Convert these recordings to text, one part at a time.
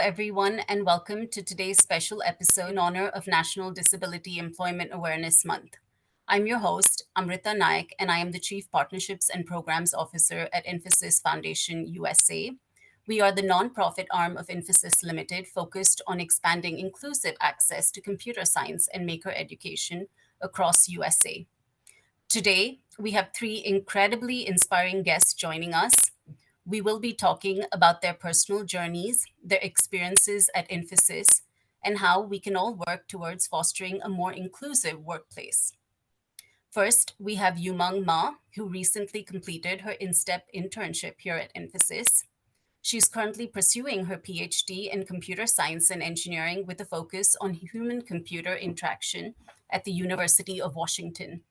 everyone, and welcome to today's special episode in honor of National Disability Employment Awareness Month. I'm your host, Amrita Naik, and I am the Chief Partnerships and Programs Officer at Infosys Foundation USA. We are the nonprofit arm of Infosys Limited, focused on expanding inclusive access to computer science and maker education across USA. Today, we have three incredibly inspiring guests joining us. We will be talking about their personal journeys, their experiences at Infosys, and how we can all work towards fostering a more inclusive workplace. First, we have Yumeng Ma, who recently completed her InStep internship here at Infosys. She's currently pursuing her PhD in computer science and engineering with a focus on human computer interaction at the University of Washington.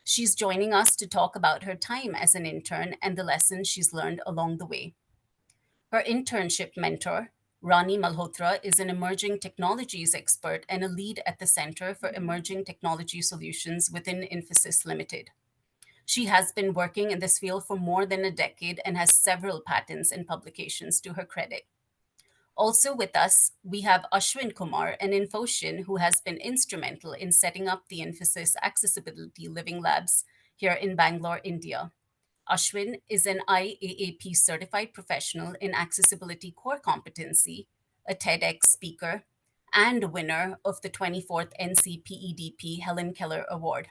She's joining us to talk about her time as an intern and the lessons she's learned along the way. Her internship mentor, Rani Malhotra, is an emerging technologies expert and a lead at the Center for Emerging Technology Solutions within Infosys Limited. She has been working in this field for more than a decade and has several patents and publications to her credit. Also with us, we have Ashwin Kumar, an Infosys who has been instrumental in setting up the Infosys Accessibility Living Labs here in Bangalore, India. Ashwin is an IAAP certified professional in accessibility core competency, a TEDx speaker, and a winner of the 24th NCPEDP Helen Keller Award.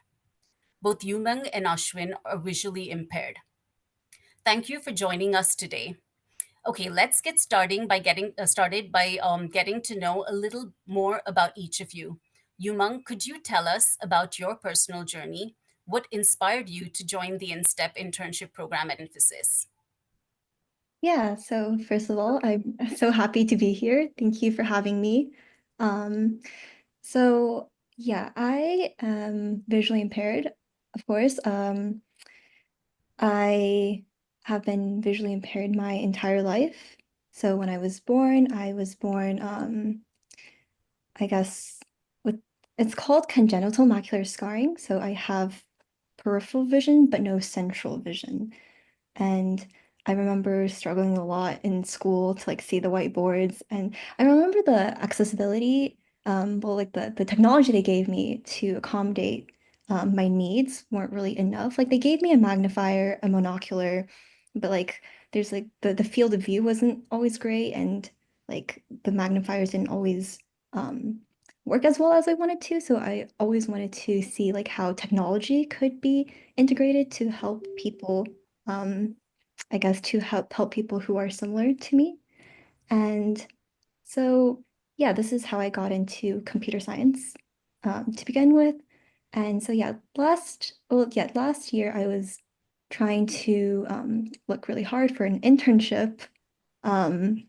Both Yumeng and Ashwin are visually impaired. Thank you for joining us today. Okay, let's get starting by getting to know a little more about each of you. Yumeng, could you tell us about your personal journey? What inspired you to join the InStep internship program at Infosys? Yeah, so first of all, I'm so happy to be here. Thank you for having me. So yeah, I am visually impaired, of course. I have been visually impaired my entire life. So when I was born, I guess with it's called congenital macular scarring. So I have peripheral vision, but no central vision. And I remember struggling a lot in school to like see the whiteboards. And I remember the accessibility, like the technology they gave me to accommodate my needs weren't really enough. Like they gave me a magnifier, a monocular, but like there's like the field of view wasn't always great, and like the magnifiers didn't always um work as well as I wanted to. So I always wanted to see like how technology could be integrated to help people, I guess to help people who are similar to me. And so yeah, this is how I got into computer science to begin with. And so yeah, last year I was trying to look really hard for an internship um,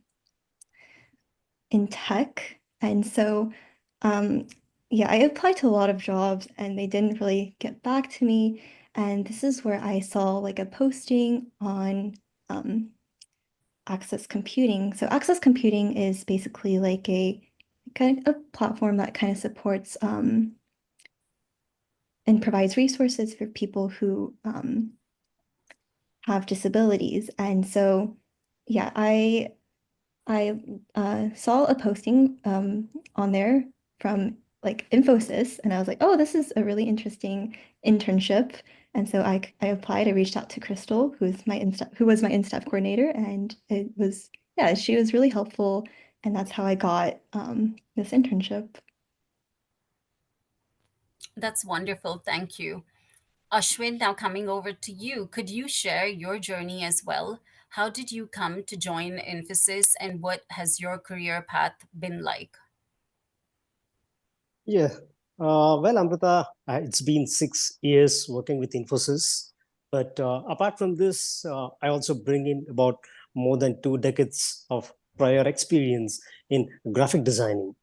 in tech. And so yeah, I applied to a lot of jobs and they didn't really get back to me. And this is where I saw like a posting on um, Access Computing. So Access Computing is basically like a kind of a platform that kind of supports and provides resources for people who have disabilities. And so, yeah, I saw a posting on there from like Infosys, and I was like, oh, this is a really interesting internship. And so I applied. I reached out to Crystal, who was my InStep coordinator, and it was yeah, she was really helpful, and that's how I got this internship. That's wonderful. Thank you. Ashwin, now coming over to you, could you share your journey as well? How did you come to join Infosys and what has your career path been like? Yeah. Amrita, it's been 6 years working with Infosys. But apart from this, I also bring in about more than 2 decades of prior experience in graphic designing.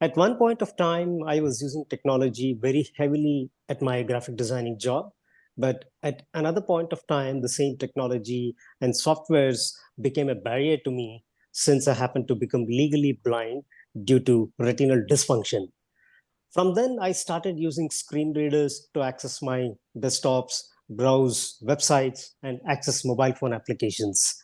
At one point of time, I was using technology very heavily at my graphic designing job. But at another point of time, the same technology and softwares became a barrier to me since I happened to become legally blind due to retinal dysfunction. From then, I started using screen readers to access my desktops, browse websites, and access mobile phone applications.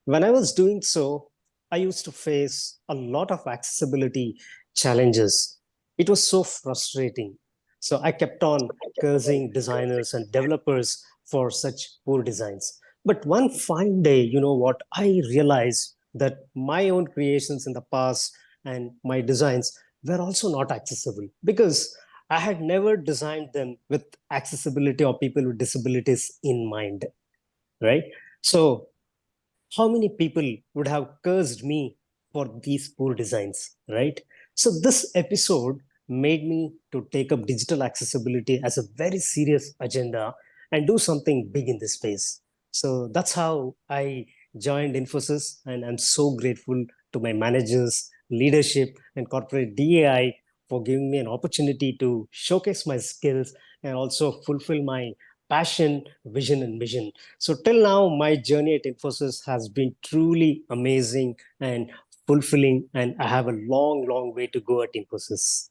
When I was doing so, I used to face a lot of accessibility challenges. It was so frustrating. So I kept on cursing designers and developers for such poor designs. But one fine day, you know what, I realized that my own creations in the past and my designs were also not accessible because I had never designed them with accessibility or people with disabilities in mind, right? So how many people would have cursed me for these poor designs, right? So this episode made me to take up digital accessibility as a very serious agenda and do something big in this space. So that's how I joined Infosys, and I'm so grateful to my managers, leadership, and corporate DAI for giving me an opportunity to showcase my skills and also fulfill my passion, vision, and mission. So till now, my journey at Infosys has been truly amazing and fulfilling, and I have a long, long way to go at Infosys.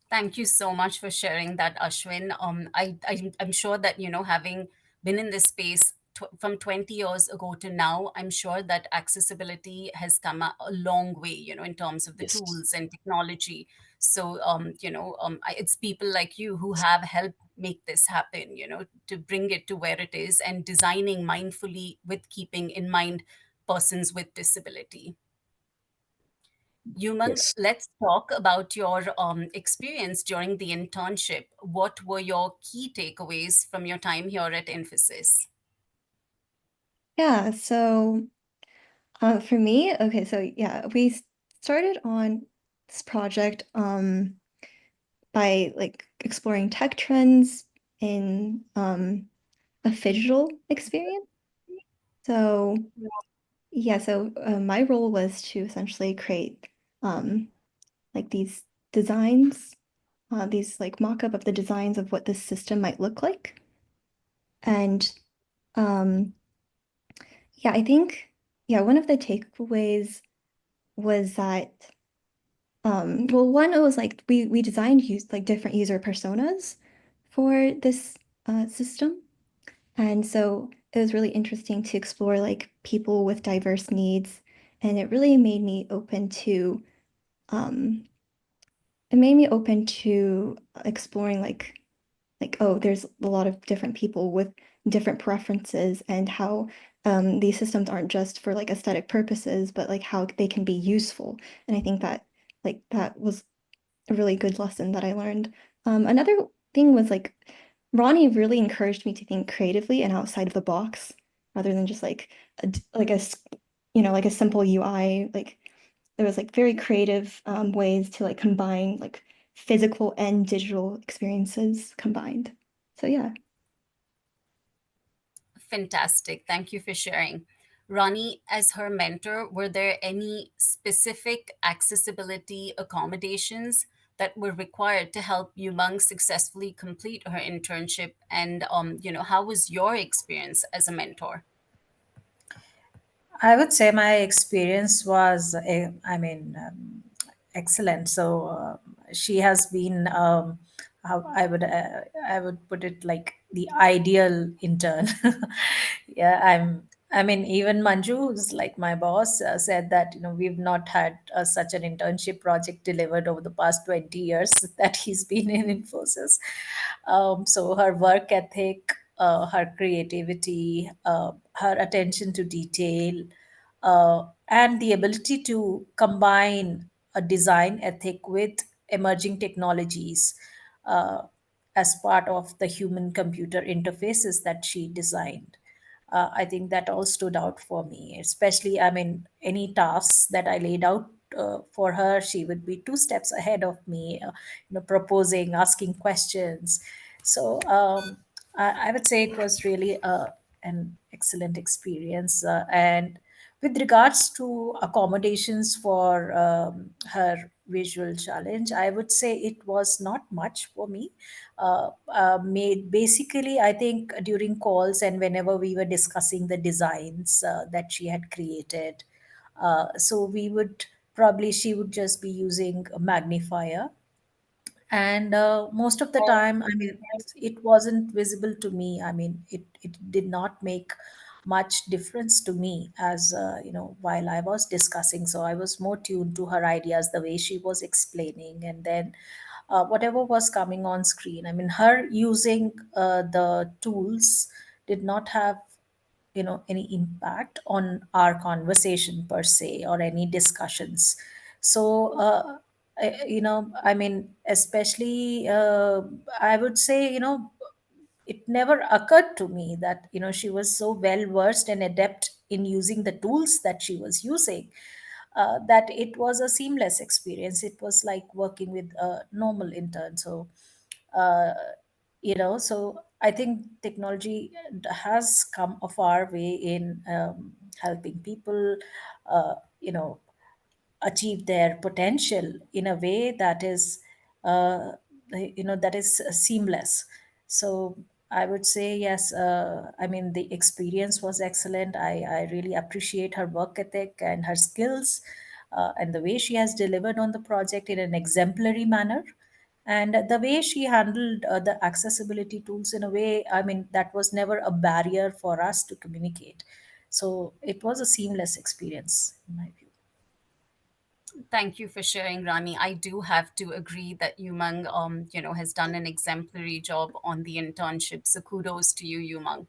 Thank you so much for sharing that, Ashwin. I'm sure that, having been in this space from 20 years ago to now, I'm sure that accessibility has come a long way, in terms of the Yes. tools and technology. So, it's people like you who have helped make this happen, to bring it to where it is and designing mindfully with keeping in mind persons with disability. Yumang, Yes. let's talk about your experience during the internship. What were your key takeaways from your time here at Infosys? Yeah, so for me, okay, so yeah, we started on this project by like exploring tech trends in a digital experience. So yeah, so my role was to essentially create um like these designs, these like mock-up of the designs of what this system might look like. And um yeah, I think yeah, one of the takeaways was that well, one, it was like we designed like different user personas for this system. And so it was really interesting to explore like people with diverse needs. And um, it made me open to exploring like, oh, there's a lot of different people with different preferences and how these systems aren't just for like aesthetic purposes, but like how they can be useful. And I think that like that was a really good lesson that I learned. Another thing was like Ronnie really encouraged me to think creatively and outside of the box rather than just like like a simple UI. Like there was like very creative ways to like combine like physical and digital experiences combined. So yeah. Fantastic. Thank you for sharing. Rani, as her mentor, were there any specific accessibility accommodations that were required to help Yumang successfully complete her internship? And, how was your experience as a mentor? I would say my experience was, excellent. So she has been, how I would put it like the ideal intern. Yeah, I mean, even Manju, who's like my boss, said that we've not had such an internship project delivered over the past 20 years that he's been in Infosys. So her work ethic, her creativity, her attention to detail, and the ability to combine a design ethic with emerging technologies uh, as part of the human computer interfaces that she designed. I think that all stood out for me, especially, I mean, any tasks that I laid out for her, she would be two steps ahead of me, proposing, asking questions. So I would say it was really an excellent experience. And with regards to accommodations for her visual challenge, I would say it was not much for me. Made basically, I think during calls and whenever we were discussing the designs that she had created, so we would probably she would just be using a magnifier, and most of the time, I mean, it wasn't visible to me. I mean, it did not make much difference to me as while I was discussing. So I was more tuned to her ideas, the way she was explaining, and then whatever was coming on screen. I mean, her using the tools did not have any impact on our conversation per se or any discussions. So I mean, especially I would say, it never occurred to me that she was so well versed and adept in using the tools that she was using, that it was a seamless experience. It was like working with a normal intern. So uh, so I think technology has come a far way in helping people uh, you know achieve their potential in a way that is uh, that is seamless. So I would say yes. I mean, the experience was excellent. I really appreciate her work ethic and her skills, and the way she has delivered on the project in an exemplary manner, and the way she handled the accessibility tools in a way, I mean, that was never a barrier for us to communicate. So it was a seamless experience in my view. Thank you for sharing, Rani. I do have to agree that Yumeng, has done an exemplary job on the internship. So kudos to you, Yumeng.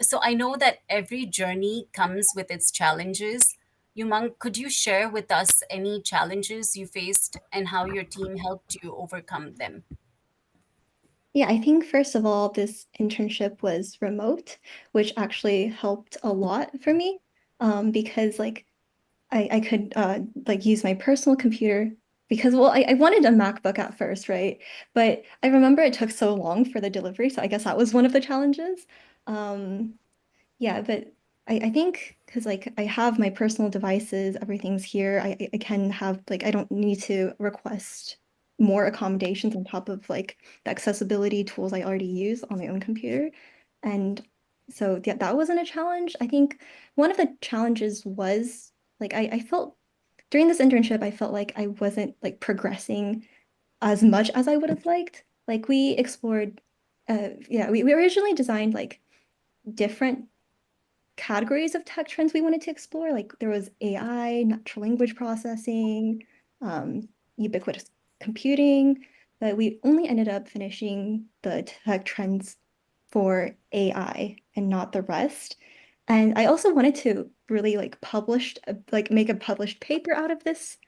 So I know that every journey comes with its challenges. Yumeng, could you share with us any challenges you faced and how your team helped you overcome them? Yeah, I think first of all, this internship was remote, which actually helped a lot for me, because like I could like use my personal computer because well I wanted a MacBook at first, right? But I remember it took so long for the delivery, so I guess that was one of the challenges. Um, yeah, but I think because like I have my personal devices, everything's here. I can have like I don't need to request more accommodations on top of like the accessibility tools I already use on my own computer. And so yeah, that wasn't a challenge. I think one of the challenges was like I felt during this internship, I felt like I wasn't like progressing as much as I would have liked. Like we explored yeah, we originally designed like different categories of tech trends we wanted to explore. Like there was AI, natural language processing, ubiquitous computing, but we only ended up finishing the tech trends for AI and not the rest. And I also wanted to really like like make a published paper out of this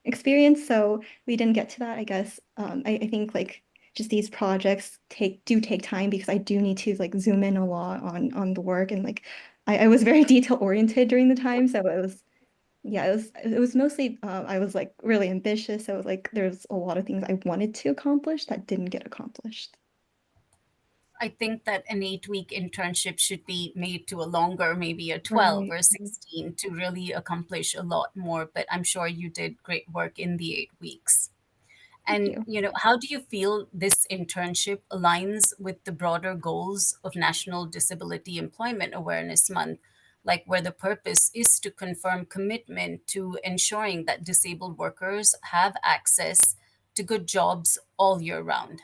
experience. So we didn't get to that, I guess. I think like just these projects take time because I do need to like zoom in a lot on the work and like I was very detail oriented during the time. So it was yeah, it was mostly I was like really ambitious. So like there's a lot of things I wanted to accomplish that didn't get accomplished. I think that an 8-week internship should be made to a longer, maybe a 12 Right. or 16 to really accomplish a lot more. But I'm sure you did great work in the 8 weeks. Thank And, you. how do you feel this internship aligns with the broader goals of National Disability Employment Awareness Month, like where the purpose is to confirm commitment to ensuring that disabled workers have access to good jobs all year round?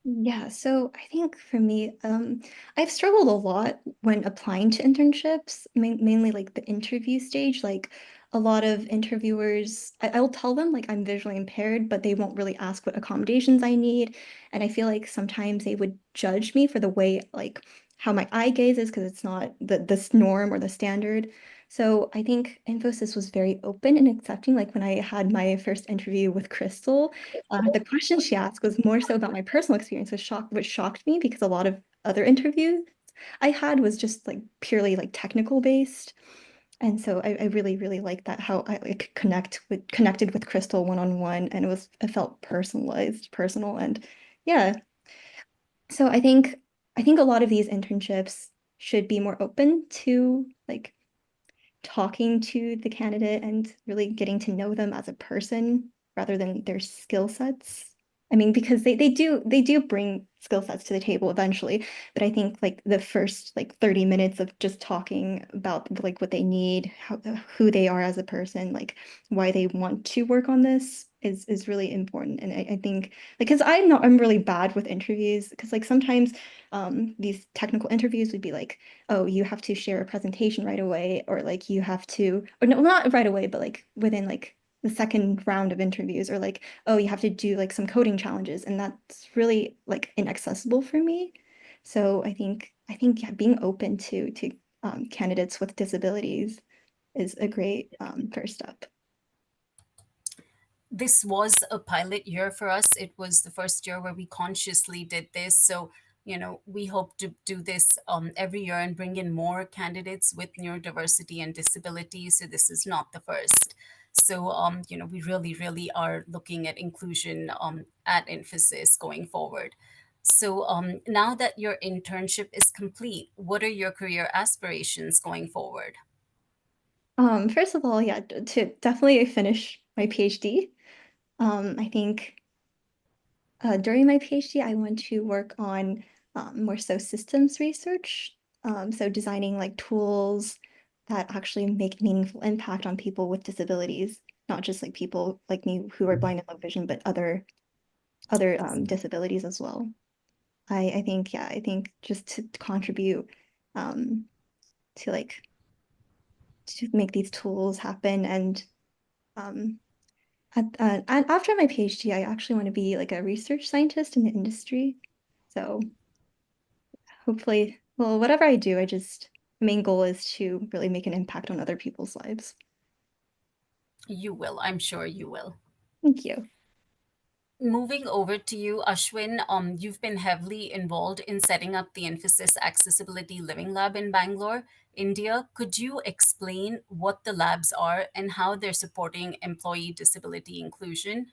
Yeah, so I think for me, I've struggled a lot when applying to internships, mainly like the interview stage. Like a lot of interviewers, I'll tell them like I'm visually impaired, but they won't really ask what accommodations I need. And I feel like sometimes they would judge me for the way like how my eye gaze is because it's not this norm or the standard. So I think Infosys was very open and accepting. Like when I had my first interview with Crystal. The question she asked was more so about my personal experience, which shocked me because a lot of other interviews I had was just like purely like technical based. And so I really, really liked that how I like connected with Crystal one on one, and it felt personalized, personal, and yeah. So I think a lot of these internships should be more open to like talking to the candidate and really getting to know them as a person rather than their skill sets. I mean, because they do bring skill sets to the table eventually, but I think like the first like 30 minutes of just talking about like what they need, who they are as a person, like why they want to work on this is really important. And I think because I'm really bad with interviews, because like sometimes these technical interviews would be like, oh, you have to share a presentation right away, or like you have to, or no, not right away, but like within like the second round of interviews, or like, oh, you have to do like some coding challenges, and that's really like inaccessible for me. So I think yeah, being open to candidates with disabilities is a great first step. This was a pilot year for us. It was the first year where we consciously did this. So, we hope to do this every year and bring in more candidates with neurodiversity and disability. So, this is not the first. So, we really, really are looking at inclusion at Infosys going forward. So, now that your internship is complete, what are your career aspirations going forward? First of all, yeah, to definitely finish my PhD. I think during my PhD, I want to work on more so systems research. So designing like tools that actually make meaningful impact on people with disabilities, not just like people like me who are blind and low vision, but other disabilities as well. I think yeah, I think just to contribute um, to like to make these tools happen um, and after my PhD, I actually want to be like a research scientist in the industry. So hopefully, well, whatever I do, main goal is to really make an impact on other people's lives. You will, I'm sure you will. Thank you. Moving over to you, Ashwin, you've been heavily involved in setting up the Infosys Accessibility Living Lab in Bangalore, India. Could you explain what the labs are and how they're supporting employee disability inclusion?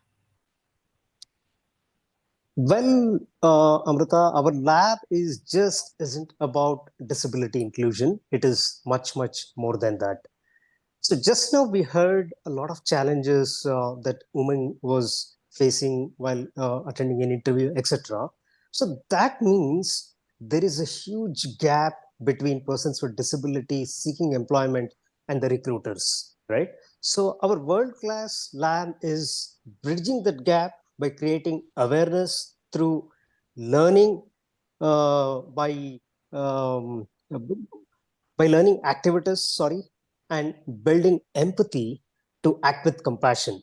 Well, Amrita, our lab is just isn't about disability inclusion. It is much, much more than that. So just now we heard a lot of challenges that women was facing while attending an interview, etc. So that means there is a huge gap between persons with disabilities seeking employment and the recruiters, right? So our world-class lab is bridging that gap by creating awareness through learning by um, learning activities, sorry, and building empathy to act with compassion.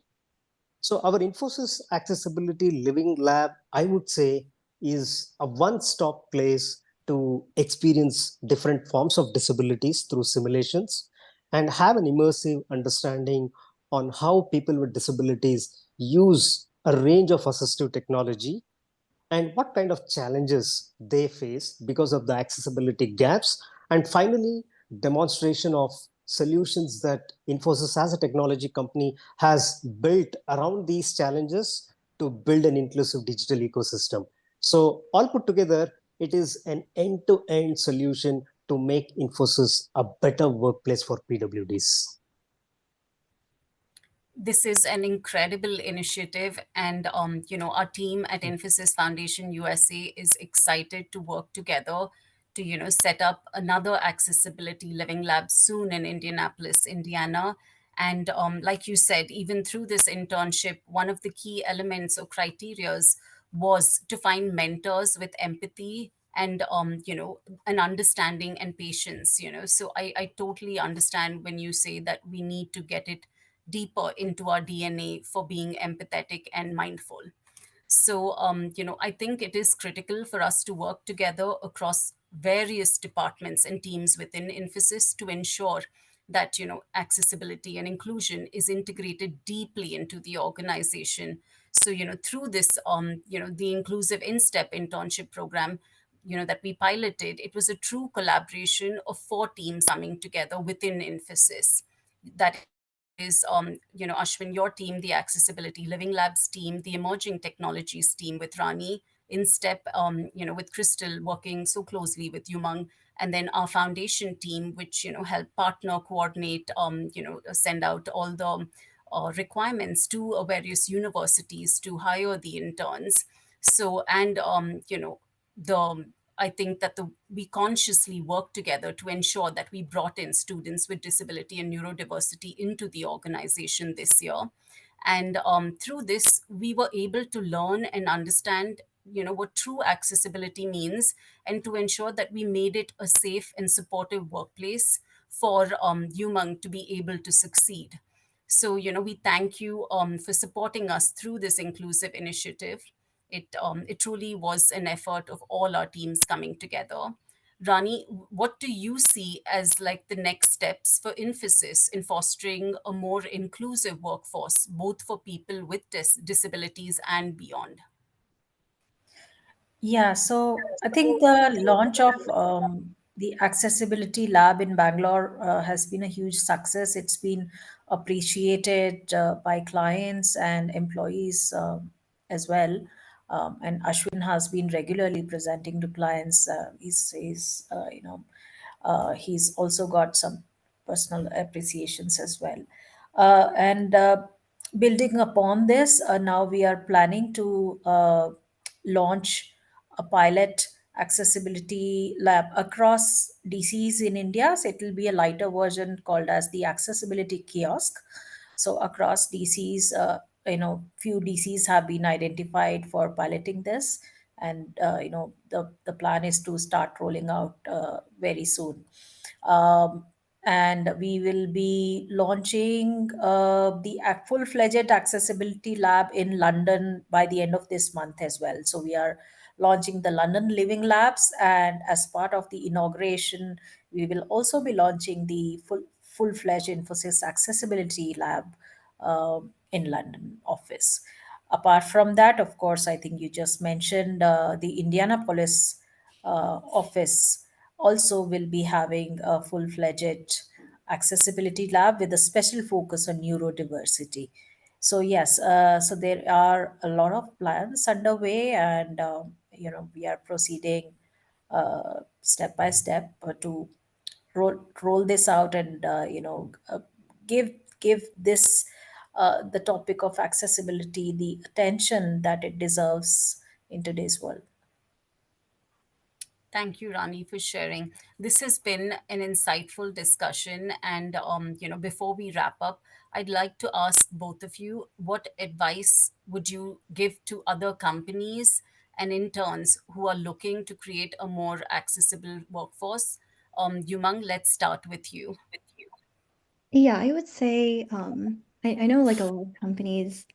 So our Infosys Accessibility Living Lab, I would say, is a one-stop place to experience different forms of disabilities through simulations and have an immersive understanding on how people with disabilities use a range of assistive technology and what kind of challenges they face because of the accessibility gaps. And finally, demonstration of solutions that Infosys as a technology company has built around these challenges to build an inclusive digital ecosystem. So all put together, it is an end-to-end solution to make Infosys a better workplace for PWDs. This is an incredible initiative, and our team at Infosys Foundation USA is excited to work together to set up another accessibility living lab soon in Indianapolis, Indiana. And like you said, even through this internship, one of the key elements or criterias was to find mentors with empathy and an understanding and patience. So I totally understand when you say that we need to get it deeper into our DNA for being empathetic and mindful. So, I think it is critical for us to work together across various departments and teams within Infosys to ensure that, accessibility and inclusion is integrated deeply into the organization. So, through this, the inclusive InStep internship program, that we piloted, it was a true collaboration of four teams coming together within Infosys. That is, Ashwin, your team, the Accessibility Living Labs team, the Emerging Technologies team with Rani, in step, with Crystal working so closely with Yumeng, and then our foundation team, which, help partner, coordinate, send out all the requirements to various universities to hire the interns. So, and, the I think that we consciously worked together to ensure that we brought in students with disability and neurodiversity into the organization this year. And through this, we were able to learn and understand, what true accessibility means, and to ensure that we made it a safe and supportive workplace for Yumeng to be able to succeed. So, we thank you for supporting us through this inclusive initiative. It truly was an effort of all our teams coming together. Rani, what do you see as like the next steps for Infosys in fostering a more inclusive workforce, both for people with disabilities and beyond? Yeah, so I think the launch of the Accessibility Lab in Bangalore has been a huge success. It's been appreciated by clients and employees as well. And Ashwin has been regularly presenting to clients. He's also got some personal appreciations as well. And building upon this, now we are planning to launch a pilot accessibility lab across DCs in India. So it will be a lighter version called as the accessibility kiosk. So across DCs, few DCs have been identified for piloting this, and the plan is to start rolling out very soon. Um, and we will be launching the full-fledged accessibility lab in London by the end of this month as well. So we are launching the London Living Labs, and as part of the inauguration, we will also be launching the full-fledged Infosys Accessibility Lab in London office. Apart from that, of course, I think you just mentioned the Indianapolis office also will be having a full-fledged accessibility lab with a special focus on neurodiversity. So yes, so there are a lot of plans underway, and we are proceeding step by step to roll this out, and give give this the topic of accessibility the attention that it deserves in today's world. Thank you, Rani, for sharing. This has been an insightful discussion. And, before we wrap up, I'd like to ask both of you, what advice would you give to other companies and interns who are looking to create a more accessible workforce? Yumang, let's start with you. Yeah, I would say I know like a lot of companies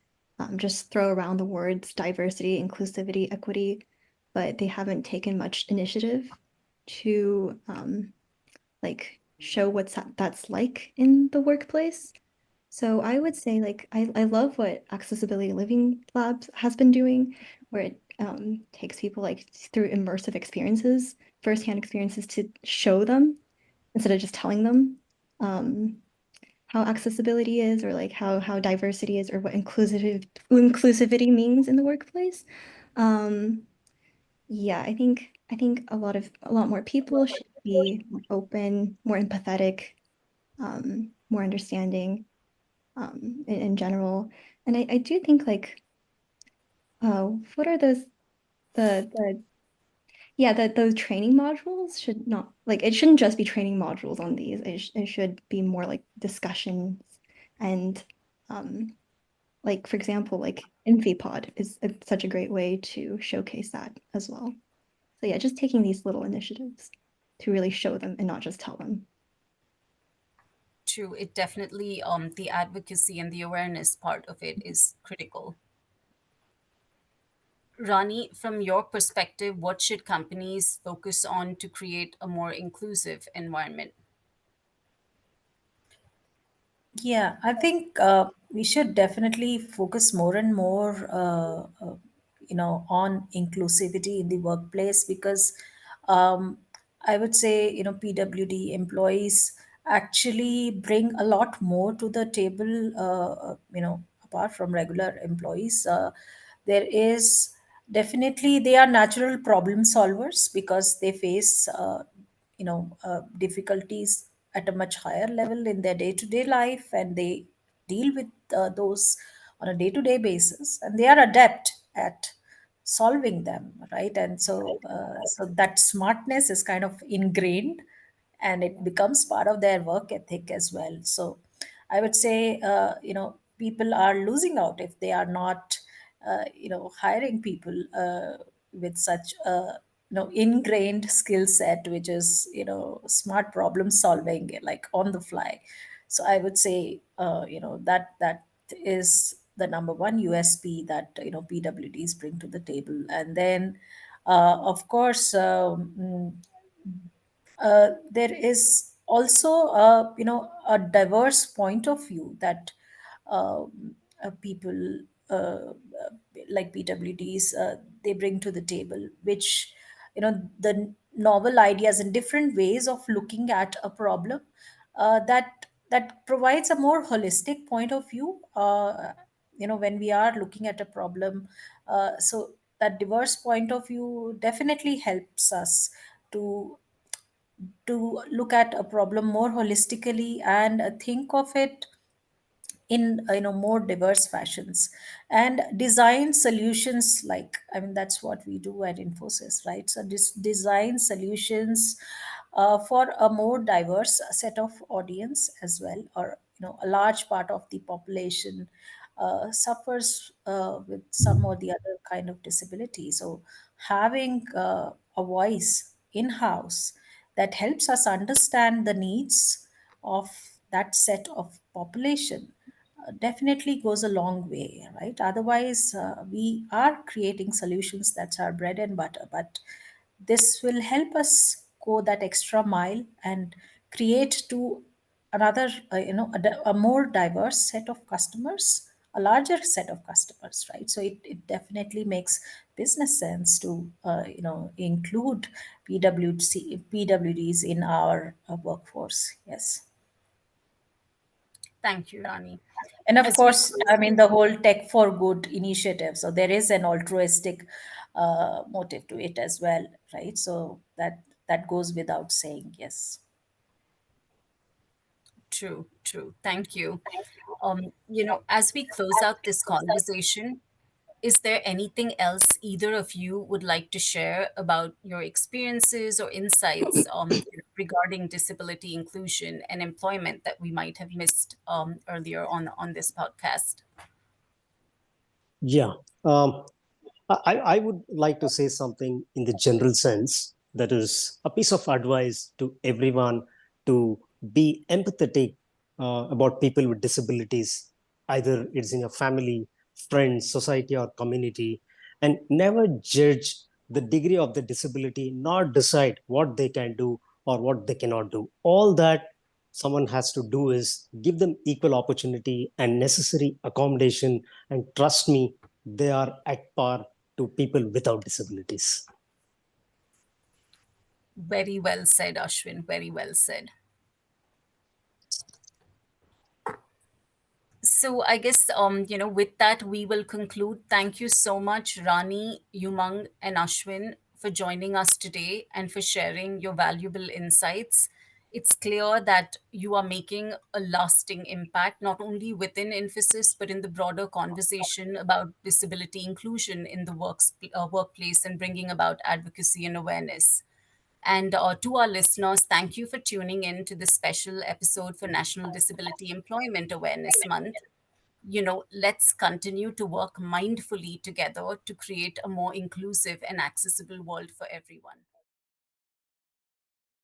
just throw around the words diversity, inclusivity, equity, but they haven't taken much initiative to like show that's like in the workplace. So I would say like I love what Accessibility Living Labs has been doing, where it takes people like through immersive experiences, firsthand experiences to show them instead of just telling them. Um, how accessibility is or like how diversity is or what inclusivity means in the workplace. Um, yeah, I think a lot more people should be more open, more empathetic, more understanding in general. And I do think like what are the yeah, that those training modules should not like it shouldn't just be training modules on these. It should be more like discussions and um like for example, like InfiPod is such a great way to showcase that as well. So yeah, just taking these little initiatives to really show them and not just tell them. True, it definitely, the advocacy and the awareness part of it is critical. Rani, from your perspective, what should companies focus on to create a more inclusive environment? Yeah, I think we should definitely focus more and more, on inclusivity in the workplace, because um, I would say, PWD employees actually bring a lot more to the table, apart from regular employees. There is definitely, they are natural problem solvers because they face difficulties at a much higher level in their day-to-day life, and they deal with those on a day-to-day basis, and they are adept at solving them, right? And so that smartness is kind of ingrained, and it becomes part of their work ethic as well. So I would say, people are losing out if they are not hiring people with such a ingrained skill set, which is smart problem solving, like on the fly. So I would say that is the number one USP that PWDs bring to the table. And then of course there is also a diverse point of view that people like PWDs they bring to the table, which the novel ideas and different ways of looking at a problem that provides a more holistic point of view. When we are looking at a problem, so that diverse point of view definitely helps us to look at a problem more holistically and think of it in more diverse fashions and design solutions. Like, I mean, that's what we do at Infosys, right? So design solutions for a more diverse set of audience as well, or a large part of the population suffers with some or the other kind of disability. So having a voice in house that helps us understand the needs of that set of population definitely goes a long way, right? Otherwise, we are creating solutions that's our bread and butter, but this will help us go that extra mile and create to another, a more diverse set of customers, a larger set of customers, right? So it definitely makes business sense to, include PWDs in our workforce. Yes. Thank you, Rani. And of As we course, close, I mean, the whole tech for good initiative. So there is an altruistic motive to it as well, right? So that goes without saying. Yes. true, true. Thank you. As we close out this conversation, is there anything else either of you would like to share about your experiences or insights regarding disability inclusion and employment that we might have missed earlier on this podcast? Yeah. Um, I would like to say something in the general sense, that is a piece of advice to everyone to be empathetic about people with disabilities, either it's in your family, friends, society, or community, and never judge the degree of the disability, nor decide what they can do or what they cannot do. All that someone has to do is give them equal opportunity and necessary accommodation, and trust me, they are at par to people without disabilities. Very well said, Ashwin. Very well said. So I guess with that we will conclude. Thank you so much, Rani, Yumeng, and Ashwin, for joining us today and for sharing your valuable insights. It's clear that you are making a lasting impact not only within Infosys but in the broader conversation about disability inclusion in the workplace and bringing about advocacy and awareness. And to our listeners, thank you for tuning in to this special episode for National Disability Employment Awareness Month. Let's continue to work mindfully together to create a more inclusive and accessible world for everyone.